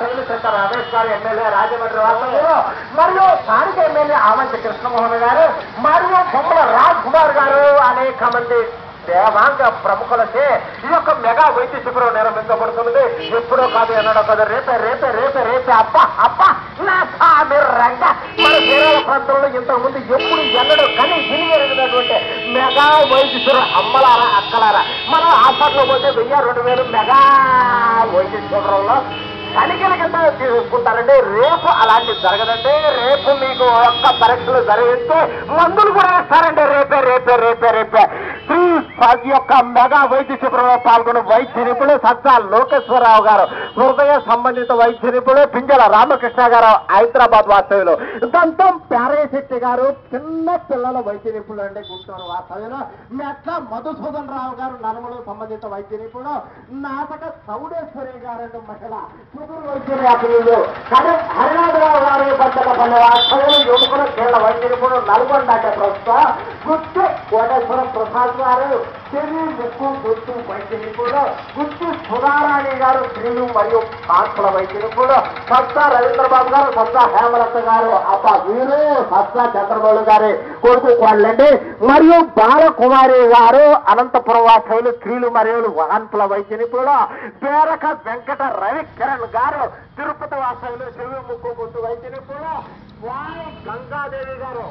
హిందూ చింత రమేష్ గారు ఎమ్మెల్యే రాజమండ్రి వాస్తవ్యులు మరియు స్థానిక ఎమ్మెల్యే ఆమంచి కృష్ణమోహన్ గారు మరియు బొమ్మల రాజ్ కుమార్ గారు అనేక మంది దేవాంగ ప్రముఖులచే ఈ యొక్క మెగా వైద్య శిబిరం నిర్వహించబడుతున్నది. ఎప్పుడో కాదు ఎన్నడో కాదు రేపే రేపే రేపే రేపే అప్ప నా సామి రంగ మన కేరళ ప్రాంతంలో ఇంతకుముందు ఎప్పుడు ఎన్నడూ కని వినియోగినటువంటి మెగా వైద్య శిబిరం అమ్మలారా అక్కలారా మనం హాస్పిటల్లో పోతే 1000-2000 మెగా వైద్య శిబిరంలో తనిఖీల కింద తీసుకుంటారండి. రేపు అలాంటి జరగదండి. రేపు మీకు ఒక్క పరీక్షలు జరిగితే మందులు కూడా ఇస్తారండి. రేపే రేపే రేపే రేపే ఈ యొక్క మెగా వైద్య శిబిరంలో పాల్గొన్న వైద్య నిపుణులు సత్తా లోకేశ్వరరావు గారు, హృదయ సంబంధిత వైద్య నిపుణులు పింజల రామకృష్ణ గారు హైదరాబాద్ వాస్తవ్యులు, దంతం ప్యారేశెట్టి గారు చిన్న పిల్లల వైద్య నిపుణులు అండి గుంటూరు వాస్తవ్యులు, మెట్ల మధుసూదన్ రావు గారు నలుగురు సంబంధిత వైద్య నిపుణులు, నాటక సౌడేశ్వరి గారు మహిళ వైద్య నిపుణులు, హరినాథరావు గారు బద్దలపల్లి వాస్తవ్యులు, యువకులు కేరళ వైద్య నిపుణులు నల్గొండ ప్రస్తుతం గుర్తు కోటేశ్వరం ప్రసాద్ గారు చెర్రీ ముక్కు గుర్తు వైద్య నిపుణులు, గుర్తు సుధారాణి గారు స్త్రీలు మరియు కాన్పుల వైద్య నిపుణులు, సత్తా రవీంద్రబాబు గారు, సత్తా హేమలత గారు వీరు సత్తా చంద్రబాబు గారి కొడుకు కోళ్ళండి, మరియు బాలకుమారి గారు అనంతపురం వాస్తవులు స్త్రీలు మరియు కాన్పుల వైద్య నిపుణులు, పేరక వెంకట రవికిరణ్ గారు తిరుపతి వాస్తవులు చెవి ముక్కు గుర్తు వైద్య నిపుణులు, వారి గంగాదేవి గారు